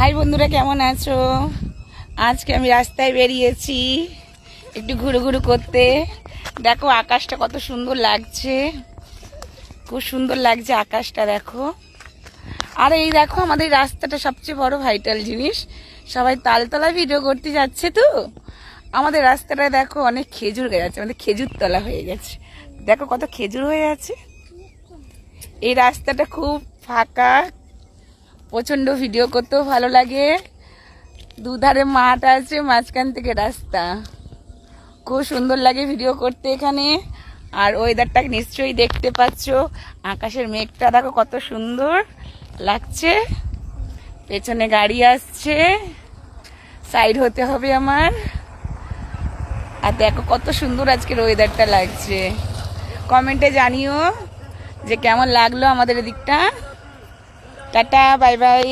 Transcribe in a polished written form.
High বন্ধুরা, কেমন আছো? আজকে আমি রাস্তায় বেরিয়েছি একটু ঘুরু ঘুরু করতে। দেখো আকাশটা কত সুন্দর লাগছে, খুব সুন্দর লাগছে আকাশটা দেখো। আর এই দেখো আমাদের রাস্তাটা সবচেয়ে বড় ভাইটাল জিনিস, সবাই তালতলা ভিডিও করতে যাচ্ছে তো। আমাদের রাস্তাটা দেখো অনেক খেজুর হয়ে যাচ্ছে, আমাদের খেজুর তলা হয়ে গেছে। দেখো কত খেজুর হয়ে আছে। এই রাস্তাটা খুব ফাঁকা, প্রচন্ড ভিডিও করতেও ভালো লাগে। দুধারে মাঠ আছে, মাঝখান থেকে রাস্তা, খুব সুন্দর লাগে ভিডিও করতে এখানে। আর ওয়েদারটা নিশ্চয়ই দেখতে পাচ্ছ, আকাশের মেঘটা দেখো কত সুন্দর লাগছে। পেছনে গাড়ি আসছে, সাইড হতে হবে আমার। আর দেখো কত সুন্দর আজকের ওয়েদারটা লাগছে। কমেন্টে জানিও যে কেমন লাগলো আমাদের এদিকটা। Tata, bye bye.